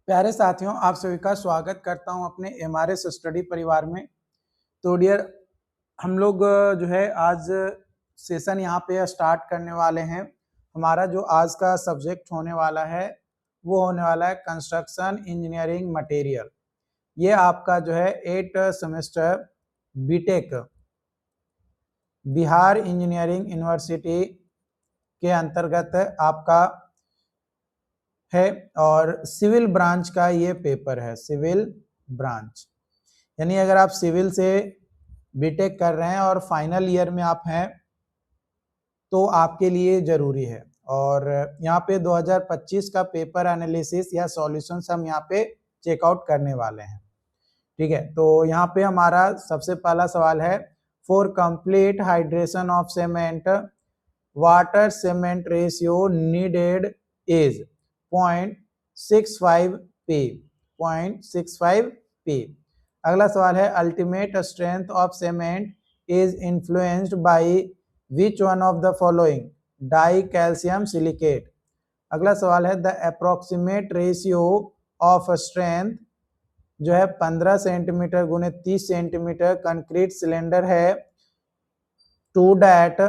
प्यारे साथियों, आप सभी का स्वागत करता हूं अपने एमआरएस स्टडी परिवार में। तो डियर, हम लोग जो है आज सेशन यहाँ पे स्टार्ट करने वाले हैं। हमारा जो आज का सब्जेक्ट होने वाला है वो होने वाला है कंस्ट्रक्शन इंजीनियरिंग मटेरियल। ये आपका जो है 8 semester BTech Bihar engineering university के अंतर्गत आपका है और सिविल ब्रांच का ये पेपर है। सिविल ब्रांच यानी अगर आप सिविल से बीटेक कर रहे हैं और फाइनल ईयर में आप हैं तो आपके लिए जरूरी है। और यहाँ पे 2025 का पेपर एनालिसिस या सॉल्यूशंस हम यहाँ पे चेकआउट करने वाले हैं। ठीक है, तो यहाँ पे हमारा सबसे पहला सवाल है, for complete hydration of cement water cement ratio needed is 0.65 p 0.65 p। अगला सवाल है, ultimate strength of cement is influenced by which one of the following, di calcium silicate. अगला सवाल है, the approximate ratio of strength जो है 15 centimetre गुने 30 centimetre concrete cylinder है to that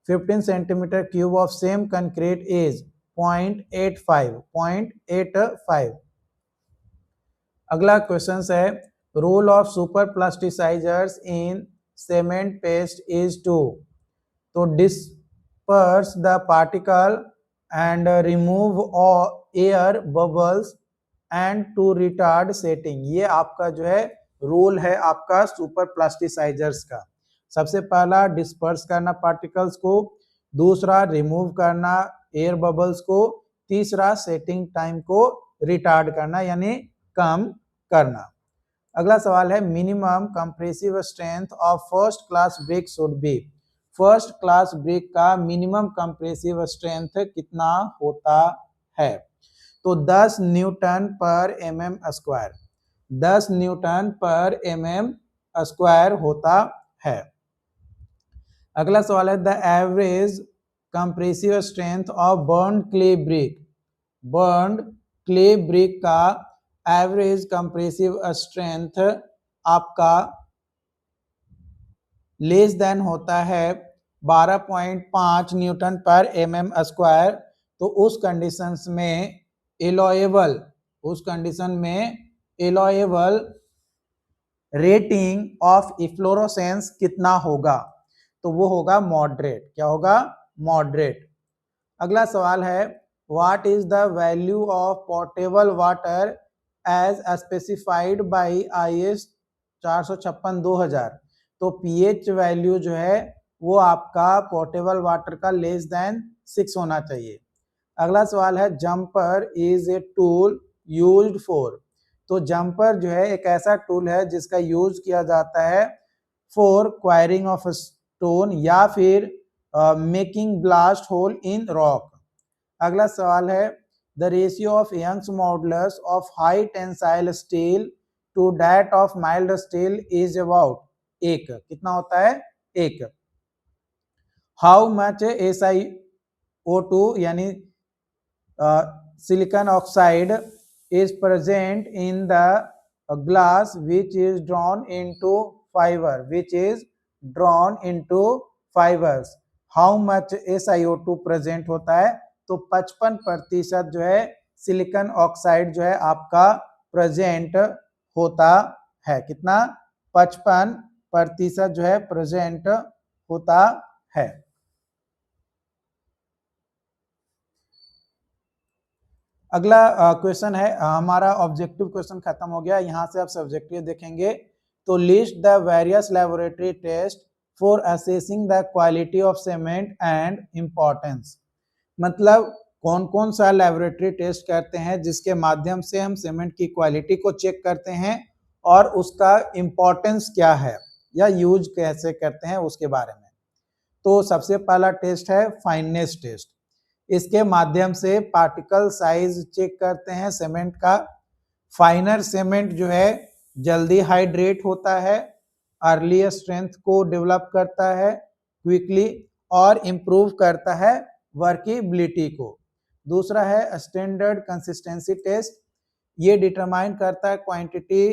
15 centimetre cube of same concrete is 0.85। अगला question है, role of super plasticisers in cement paste is to, to disperse the particle and remove air bubbles and to retard setting. ये आपका जो है role है आपका super plasticisers का। सबसे पहला डिस्पर्स करना पार्टिकल्स को, दूसरा रिमूव करना एयर बबल्स को, तीसरा सेटिंग टाइम को रिटार्ड करना यानी कम करना। अगला सवाल है, minimum compressive strength of first class brick should be. First class brick का मिनिमम कंप्रेसिव स्ट्रेंथ कितना होता है? तो 10 न्यूटन पर mm स्क्वायर, 10 न्यूटन पर mm स्क्वायर होता है। अगला सवाल है, the average compressive strength of burned clay brick. Burned clay brick का एवरेज कंप्रेसिव स्ट्रेंथ आपका लेस देन होता है 12.5 न्यूटन पर mm स्क्वायर। तो उस कंडीशंस में एलोएबल, उस कंडीशन में एलोएबल रेटिंग ऑफ इफ्लोरोसेंस कितना होगा? तो वो होगा मॉडरेट। क्या होगा? मॉडरेट। अगला सवाल है, what is the value of portable water as specified by IS 456/2000। तो पीएच वैल्यू जो है वो आपका पोर्टेबल वाटर का लेस देन 6 होना चाहिए। अगला सवाल है, jumper is a tool used for. तो जंपर जो है एक ऐसा टूल है जिसका यूज किया जाता है फॉर क्वायरिंग ऑफ स्टोन या फिर making blast hole in rock. अगला सवाल है, the ratio of Young's modulus of high tensile steel to that of mild steel is about 1। कितना होता है? 1। हाउ मच SiO2 यानी silicon oxide is present in the glass which is drawn into fiber, which is drawn into fibers. How much SiO2 present होता है? तो 55% जो है silicon oxide जो है आपका प्रेजेंट होता है। कितना? 55% जो है प्रेजेंट होता है। अगला क्वेश्चन है, हमारा ऑब्जेक्टिव क्वेश्चन खत्म हो गया, यहाँ से आप सब्जेक्टिव देखेंगे। तो list the various laboratory test for assessing the quality of cement and importance. मतलब कौन कौन सा लैबोरेटरी टेस्ट करते हैं जिसके माध्यम से हम सीमेंट की क्वालिटी को चेक करते हैं और उसका इम्पोर्टेंस क्या है या यूज कैसे करते हैं उसके बारे में। तो सबसे पहला टेस्ट है फाइननेस टेस्ट। इसके माध्यम से पार्टिकल साइज चेक करते हैं सीमेंट का। फाइनर सीमेंट जो है जल्दी हाइड्रेट होता है, अर्ली स्ट्रेंथ को डेवलप करता है क्विकली और इम्प्रूव करता है वर्केबिलिटी को। दूसरा है स्टैंडर्ड कंसिस्टेंसी टेस्ट। ये डिटरमाइन करता है क्वांटिटी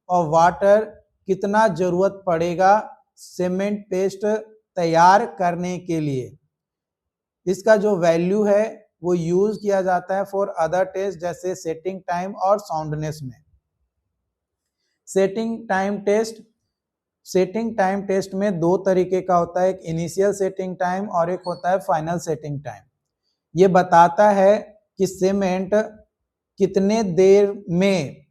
ऑफ वाटर, कितना जरूरत पड़ेगा सीमेंट पेस्ट तैयार करने के लिए। इसका जो वैल्यू है वो यूज किया जाता है फॉर अदर टेस्ट जैसे सेटिंग टाइम और साउंडनेस में। सेटिंग टाइम टेस्ट में दो तरीके का होता है, एक इनिशियल सेटिंग टाइम और एक होता है फाइनल सेटिंग टाइम। ये बताता है कि सीमेंट कितने देर में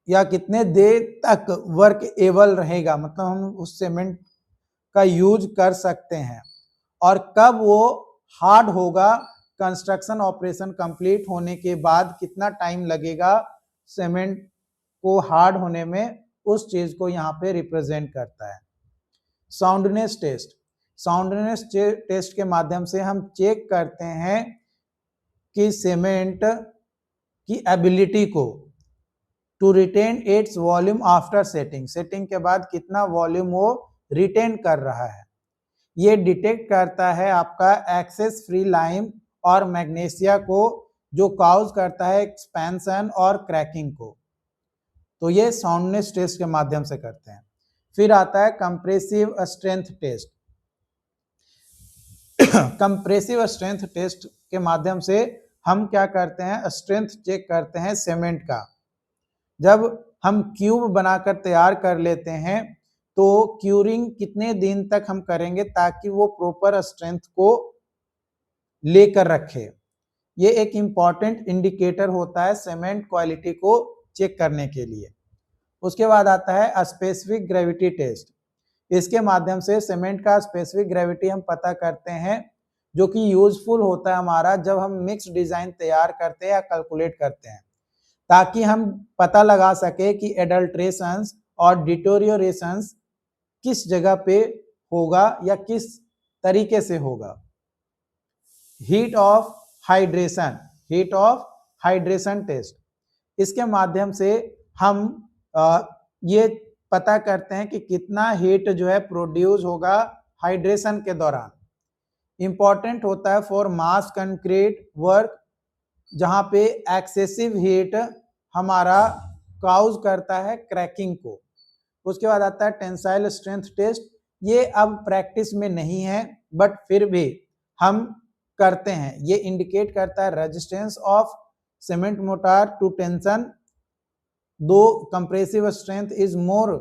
या कितने देर तक वर्क एबल रहेगा, मतलब हम उस सीमेंट का यूज कर सकते हैं, और कब वो हार्ड होगा, कंस्ट्रक्शन ऑपरेशन कंप्लीट होने के बाद कितना टाइम लगेगा सीमेंट को हार्ड होने में, उस चीज को यहाँ पे रिप्रेजेंट करता है। साउंडनेस टेस्ट के माध्यम से हम चेक करते हैं कि सीमेंट की एबिलिटी को to retain its volume after setting के बाद कितना वॉल्यूम वो रिटेन कर रहा है। ये डिटेक्ट करता है आपका एक्सेस फ्री लाइम और मैग्नीशिया को, जो कॉज करता है एक्सपेंशन और क्रैकिंग को। तो ये साउंडनेस टेस्ट के माध्यम से करते हैं। फिर आता है compressive strength test. Compressive strength test के माध्यम से हम क्या करते हैं, स्ट्रेंथ चेक करते हैं सीमेंट का। जब हम क्यूब बनाकर तैयार कर लेते हैं तो क्यूरिंग कितने दिन तक हम करेंगे ताकि वो प्रॉपर स्ट्रेंथ को लेकर रखे। ये एक इंपॉर्टेंट इंडिकेटर होता है सीमेंट क्वालिटी को चेक करने के लिए। उसके बाद आता है स्पेसिफिक ग्रेविटी टेस्ट। इसके माध्यम से सीमेंट का स्पेसिफिक ग्रेविटी हम पता करते हैं, जो कि यूजफुल होता है हमारा जब हम मिक्स डिजाइन तैयार करते हैं या कैलकुलेट करते हैं, ताकि हम पता लगा सके कि एडल्ट्रेशंस और डिटोरियोरेशंस किस जगह पे होगा या किस तरीके से होगा। Heat of hydration test. इसके माध्यम से हम ये पता करते हैं कि कितना हीट जो है प्रोड्यूस होगा हाइड्रेशन के दौरान। इंपॉर्टेंट होता है फॉर मास कंक्रीट वर्क, जहां पे एक्सेसिव हीट हमारा कॉज करता है क्रैकिंग को। उसके बाद आता है टेंसाइल स्ट्रेंथ टेस्ट। ये अब प्रैक्टिस में नहीं है बट फिर भी हम करते हैं। ये इंडिकेट करता है resistance of cement mortar to tension, though compressive strength is more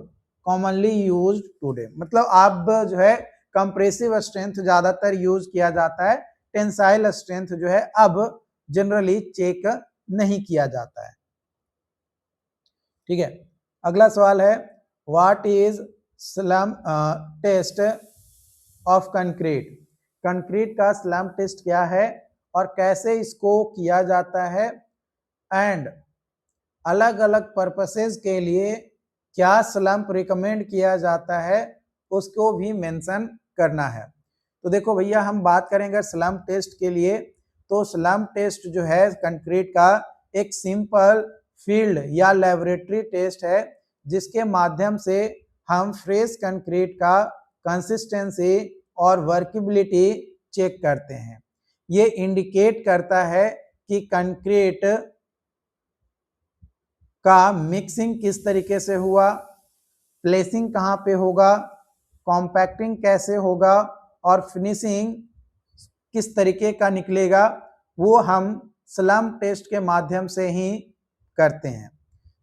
commonly used today. मतलब अब जो है कंप्रेसिव स्ट्रेंथ ज्यादातर यूज किया जाता है, टेंसाइल स्ट्रेंथ जो है अब जनरली चेक नहीं किया जाता है। ठीक है, अगला सवाल है what is slump test of concrete. Concrete का स्लम टेस्ट क्या है और कैसे इसको किया जाता है, एंड अलग अलग पर्पसेस के लिए क्या स्लम्प रिकमेंड किया जाता है, उसको भी मेंशन करना है। तो देखो भैया, हम बात करेंगे स्लम्प टेस्ट के लिए, तो स्लम्प टेस्ट जो है कंक्रीट का एक सिंपल फील्ड या लेबोरेटरी टेस्ट है, जिसके माध्यम से हम फ्रेश कंक्रीट का कंसिस्टेंसी और वर्केबिलिटी चेक करते हैं। ये इंडिकेट करता है कि कंक्रीट का मिक्सिंग किस तरीके से हुआ, प्लेसिंग कहाँ पे होगा, कॉम्पैक्टिंग कैसे होगा और फिनिशिंग किस तरीके का निकलेगा, वो हम स्लम्प टेस्ट के माध्यम से ही करते हैं।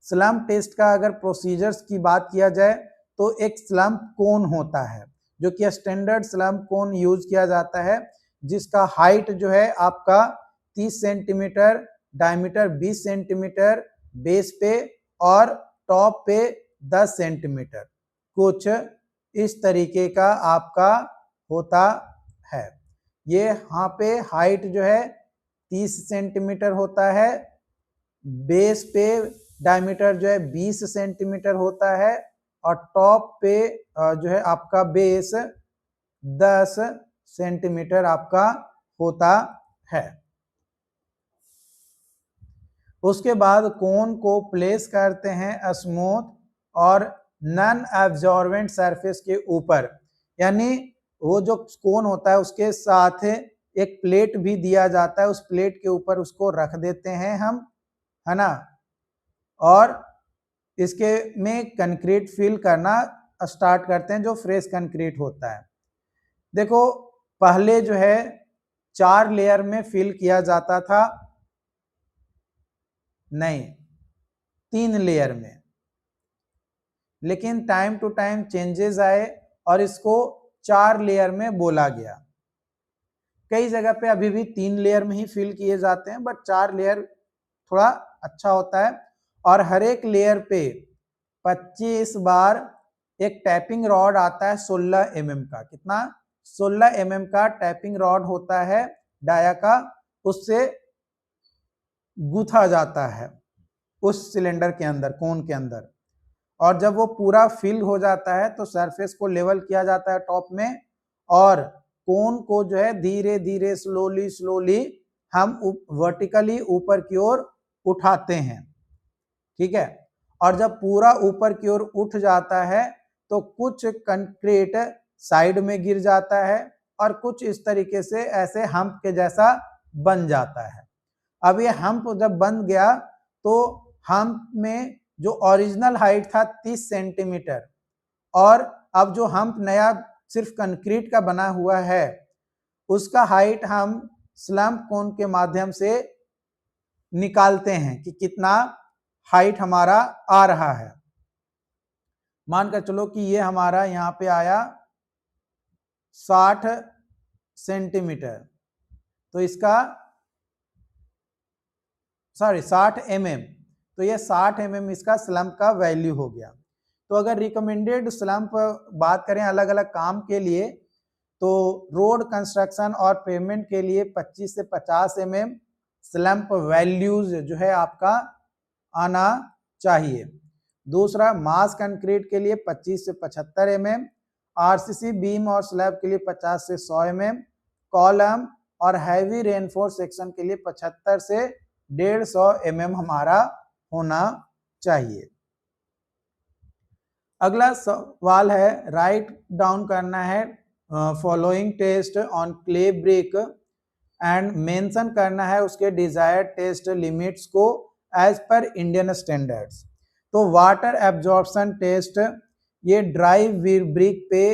स्लम्प टेस्ट का अगर प्रोसीजर्स की बात किया जाए तो एक स्लम्प कोन होता है, जो कि स्टैंडर्ड स्लम्प कोन यूज किया जाता है, जिसका हाइट जो है आपका 30 सेंटीमीटर, डायमीटर 20 सेंटीमीटर, बेस पे और टॉप पे 10 सेंटीमीटर, कुछ इस तरीके का आपका होता है। ये यहाँ पे हाइट जो है 30 सेंटीमीटर होता है, बेस पे डायमीटर जो है 20 सेंटीमीटर होता है और टॉप पे जो है आपका बेस 10 सेंटीमीटर आपका होता है। उसके बाद कोन को प्लेस करते हैं स्मूथ और नॉन एब्जॉर्बेंट सरफेस के ऊपर, यानी वो जो कोन होता है उसके साथ एक प्लेट भी दिया जाता है, उस प्लेट के ऊपर उसको रख देते हैं हम, है ना। और इसके में कंक्रीट फिल करना स्टार्ट करते हैं, जो फ्रेश कंक्रीट होता है। देखो पहले जो है 4 लेयर में फिल किया जाता था, नहीं 3 लेयर में, लेकिन टाइम टू टाइम चेंजेस आए और इसको 4 लेयर में बोला गया। कई जगह पे अभी भी 3 लेयर में ही फिल किए जाते हैं, बट 4 लेयर थोड़ा अच्छा होता है। और हर एक लेयर पे 25 बार एक टैपिंग रॉड आता है 16 mm का। कितना? 16 mm का टैपिंग रॉड होता है डाया का, उससे गूथा जाता है उस सिलेंडर के अंदर, कोन के अंदर। और जब वो पूरा फिल हो जाता है तो सरफेस को लेवल किया जाता है टॉप में, और कोन को जो है धीरे धीरे स्लोली हम वर्टिकली ऊपर की ओर उठाते हैं। ठीक है, और जब पूरा ऊपर की ओर उठ जाता है तो कुछ कंक्रीट साइड में गिर जाता है और कुछ इस तरीके से ऐसे हम्प के जैसा बन जाता है। अब ये हम्प जब बन गया तो हम्प में जो ओरिजिनल हाइट था 30 सेंटीमीटर, और अब जो हम्प नया सिर्फ कंक्रीट का बना हुआ है उसका हाइट हम स्लम्प कोन के माध्यम से निकालते हैं कि कितना हाइट हमारा आ रहा है। मानकर चलो कि ये हमारा यहाँ पे आया 60 सेंटीमीटर, तो इसका 60 mm, तो ये 60 mm इसका स्लम्प का वैल्यू हो गया। तो अगर रिकमेंडेड स्लम्प बात करें अलग अलग काम के लिए, तो रोड कंस्ट्रक्शन और पेमेंट के लिए 25 से 50 mm स्लम्प वैल्यूज जो है आपका आना चाहिए। दूसरा, मास कंक्रीट के लिए 25 से 75 mm, आरसीसी बीम और स्लैब के लिए 50 से 100 mm, कॉलम और हैवी रेनफोर्स सेक्शन के लिए 75 से 150 mm हमारा होना चाहिए। अगला सवाल है, राइट डाउन करना है following test on clay brick and mention करना है उसके डिजायर्ड टेस्ट लिमिट्स को एज पर इंडियन स्टैंडर्ड्स। तो वाटर एब्जॉर्प्शन टेस्ट, ये ड्राई ब्रिक पे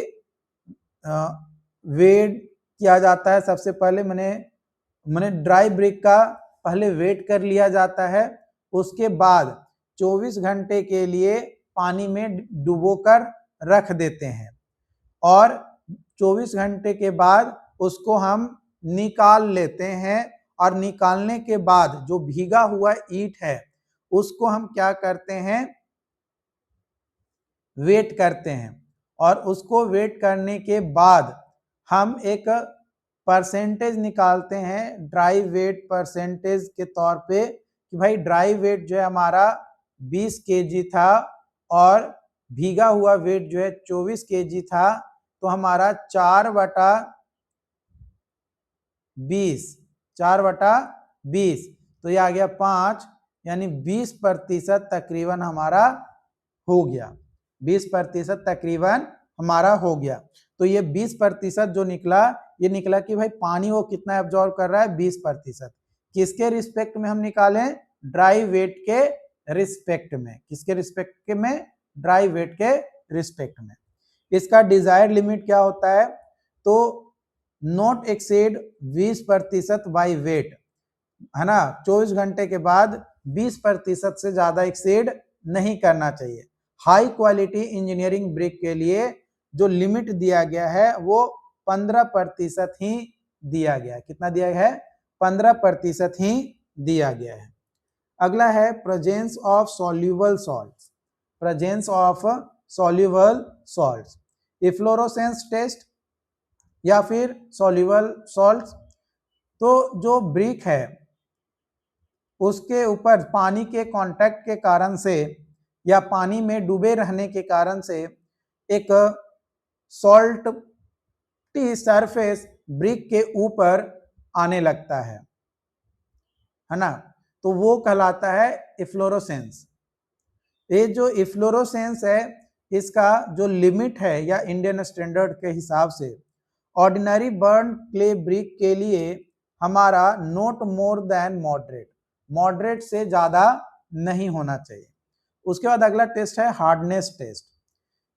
वेट किया जाता है। सबसे पहले मैंने ड्राई ब्रिक का पहले वेट कर लिया जाता है, उसके बाद 24 घंटे के लिए पानी में डुबोकर रख देते हैं, और 24 घंटे के बाद उसको हम निकाल लेते हैं। और निकालने के बाद जो भीगा हुआ ईंट है उसको हम क्या करते हैं, वेट करते हैं, और उसको वेट करने के बाद हम एक परसेंटेज निकालते हैं ड्राई वेट परसेंटेज के तौर पे, कि भाई ड्राई वेट जो है हमारा 20 kg था और भीगा हुआ वेट जो है 24 kg था, तो हमारा 4/20, तो ये आ गया 5, यानी 20% तकरीबन हमारा हो गया। 20% तकरीबन हमारा हो गया। तो ये 20% जो निकला, ये निकला कि भाई पानी वो कितना एब्जॉर्ब कर रहा है, 20%। किसके रिस्पेक्ट में हम निकालें? ड्राई वेट के रिस्पेक्ट में। किसके रिस्पेक्ट में? ड्राई वेट के रिस्पेक्ट में। इसका डिजायर्ड लिमिट क्या होता है? तो नॉट एक्सेड 20% बाई वेट, है ना। 24 घंटे के बाद 20% से ज्यादा एक्सेड नहीं करना चाहिए। हाई क्वालिटी इंजीनियरिंग ब्रिक के लिए जो लिमिट दिया गया है वो 15% ही दिया गया है। कितना दिया गया है? 15% ही दिया गया है। अगला है presence of soluble salts. Presence of soluble salts, efflorescence test या फिर सॉल्युबल सॉल्ट्स। तो जो ब्रिक है उसके ऊपर पानी के कांटेक्ट के कारण से या पानी में डूबे रहने के कारण से एक सॉल्ट टी सरफेस ब्रिक के ऊपर आने लगता है ना, तो वो कहलाता है इफ्लोरोसेंस। ये जो इफ्लोरोसेंस है इसका जो लिमिट है या इंडियन स्टैंडर्ड के हिसाब से, ऑर्डिनरी बर्न क्ले ब्रिक के लिए हमारा not more than moderate, moderate से ज्यादा नहीं होना चाहिए। उसके बाद अगला टेस्ट है हार्डनेस टेस्ट।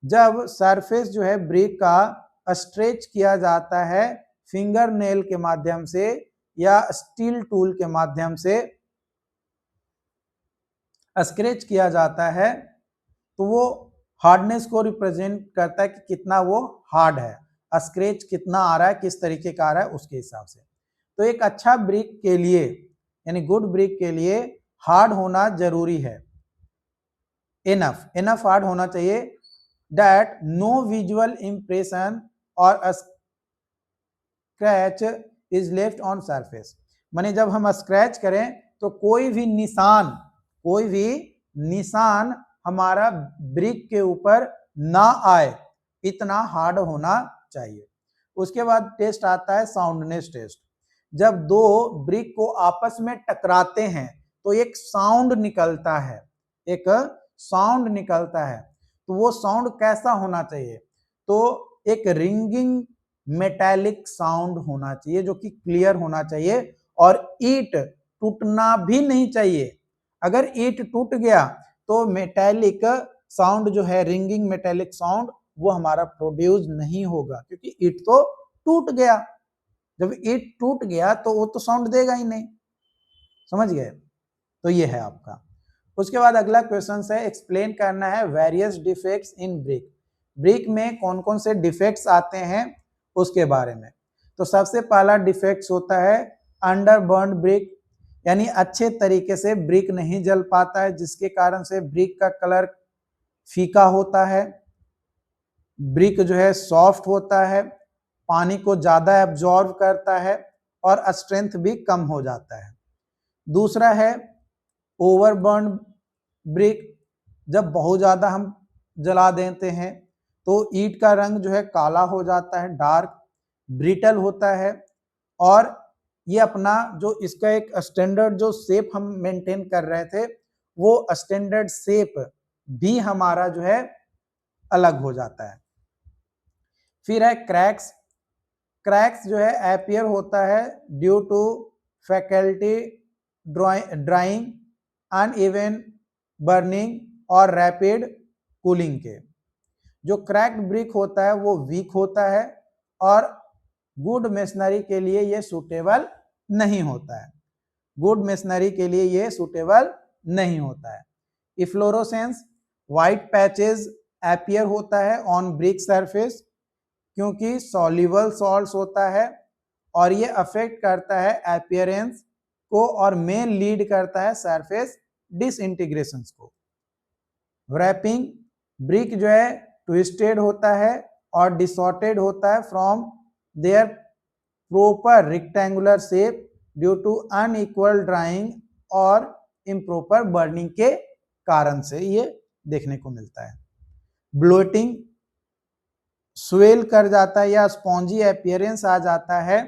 जब सरफेस जो है ब्रिक का स्ट्रेच किया जाता है फिंगर नेल के माध्यम से या स्टील टूल के माध्यम से स्क्रैच किया जाता है, तो वो हार्डनेस को रिप्रेजेंट करता है कि कितना वो हार्ड है, स्क्रैच कितना आ रहा है, किस तरीके का आ रहा है, उसके हिसाब से। तो एक अच्छा ब्रिक के लिए यानी गुड ब्रिक के लिए हार्ड होना जरूरी है, इनफ हार्ड होना चाहिए, दैट नो विजुअल इंप्रेशन और scratch is left on surface. माने जब हम स्क्रैच करें तो कोई भी निशान हमारा ब्रिक के ऊपर ना आए, इतना हार्ड होना चाहिए। उसके बाद टेस्ट आता है साउंडनेस टेस्ट। जब दो ब्रिक को आपस में टकराते हैं तो एक साउंड निकलता है, तो वो साउंड कैसा होना चाहिए? तो एक रिंगिंग मेटालिक साउंड होना चाहिए जो कि क्लियर होना चाहिए, और ईंट टूटना भी नहीं चाहिए। अगर ईंट टूट गया तो मेटालिक साउंड जो है, रिंगिंग मेटालिक साउंड, वो हमारा प्रोड्यूस नहीं होगा, क्योंकि ईंट तो टूट गया। जब ईंट टूट गया तो वो तो साउंड देगा ही नहीं, समझ गए? तो ये है आपका। उसके बाद अगला क्वेश्चन है, एक्सप्लेन करना है various defects in brick. Brick में कौन कौन से डिफेक्ट्स आते हैं उसके बारे में। तो सबसे पहला डिफेक्ट्स होता है अंडर बर्न ब्रिक, यानी अच्छे तरीके से ब्रिक नहीं जल पाता है, जिसके कारण से ब्रिक का कलर फीका होता है, ब्रिक जो है सॉफ्ट होता है, पानी को ज्यादा एब्जॉर्ब करता है और स्ट्रेंथ भी कम हो जाता है। दूसरा है ओवरबर्न ब्रिक। जब बहुत ज्यादा हम जला देते हैं तो ईंट का रंग जो है काला हो जाता है, डार्क ब्रिटल होता है, और ये अपना जो इसका एक स्टैंडर्ड जो शेप हम मेंटेन कर रहे थे, वो स्टैंडर्ड शेप भी हमारा जो है अलग हो जाता है। फिर है क्रैक्स जो है अपीयर होता है due to faculty drying, uneven burning और रैपिड कूलिंग के। जो क्रैक्ड ब्रिक होता है वो वीक होता है और गुड मेसनरी के लिए ये सूटेबल नहीं होता है, इफ्लोरोसेंस व्हाइट पैचेस अपीयर होता है ऑन ब्रिक सरफेस, क्योंकि सॉल्युबल सॉल्ट्स होता है, और ये अफेक्ट करता है अपीयरेंस को और मेन लीड करता है सरफेस डिसइंटीग्रेशंस को। रैपिंग ब्रिक जो है ट्विस्टेड होता है और डिसॉर्टेड होता है from their proper rectangular shape due to unequal drying और इम्प्रॉपर बर्निंग के कारण से ये देखने को मिलता है। ब्लोटिंग स्वेल कर जाता है या स्पॉन्जी अपीयरेंस आ जाता है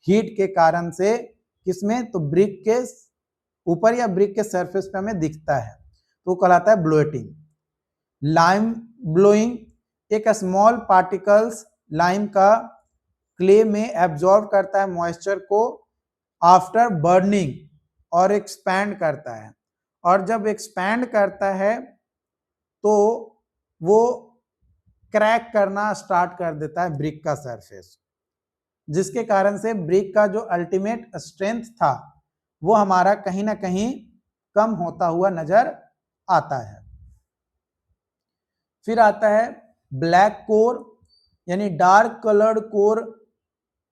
हीट के कारण से, किसमें? तो ब्रिक के ऊपर या ब्रिक के सरफेस पे हमें दिखता है, तो कहलाता है ब्लोटिंग। लाइम ब्लोइंग, एक स्मॉल पार्टिकल्स लाइम का क्ले में एब्जॉर्ब करता है मॉइस्चर को आफ्टर बर्निंग और एक्सपैंड करता है, और जब एक्सपैंड करता है तो वो क्रैक करना स्टार्ट कर देता है ब्रिक का सरफेस, जिसके कारण से ब्रिक का जो अल्टीमेट स्ट्रेंथ था वो हमारा कहीं ना कहीं कम होता हुआ नजर आता है। फिर आता है ब्लैक कोर, यानी dark coloured core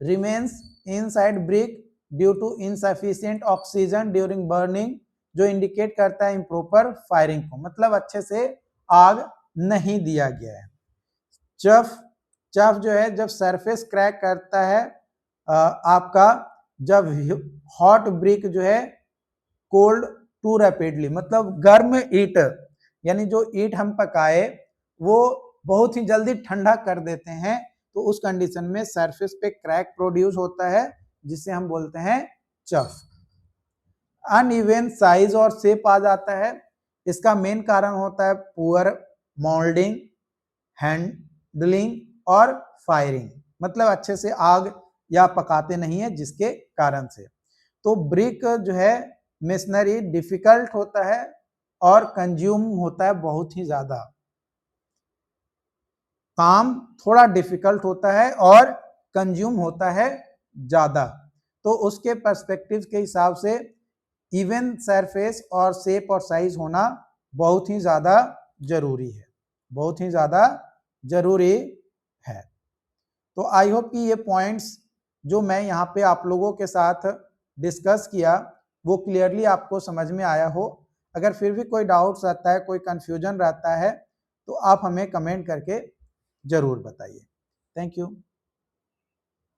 remains inside brick due to insufficient oxygen during burning, जो इंडिकेट करता है इम्प्रॉपर फायरिंग को, मतलब अच्छे से आग नहीं दिया गया है। चफ जो है जब सरफेस क्रैक करता है आपका, जब हॉट ब्रिक जो है कोल्ड टू रैपिडली, मतलब गर्म ईंट, यानी जो ईंट हम पकाए वो बहुत ही जल्दी ठंडा कर देते हैं, तो उस कंडीशन में सरफेस पे क्रैक प्रोड्यूस होता है, जिसे हम बोलते हैं चफ। अनइवन साइज और शेप आ जाता है, इसका मेन कारण होता है पुअर मोल्डिंग, हैंडलिंग और फायरिंग, मतलब अच्छे से आग या पकाते नहीं है जिसके कारण से। तो ब्रिक जो है मेसनरी डिफिकल्ट होता है और कंज्यूम होता है बहुत ही ज्यादा। काम थोड़ा डिफिकल्ट होता है और कंज्यूम होता है ज्यादा। तो उसके पर्सपेक्टिव के हिसाब से इवन सरफेस और शेप और साइज होना बहुत ही ज्यादा जरूरी है, बहुत ही ज्यादा जरूरी है। तो आई होप कि ये पॉइंट्स जो मैं यहाँ पे आप लोगों के साथ डिस्कस किया वो क्लियरली आपको समझ में आया हो। अगर फिर भी कोई डाउट्स रहता है, कोई कंफ्यूजन रहता है, तो आप हमें कमेंट करके जरूर बताइए। Thank you.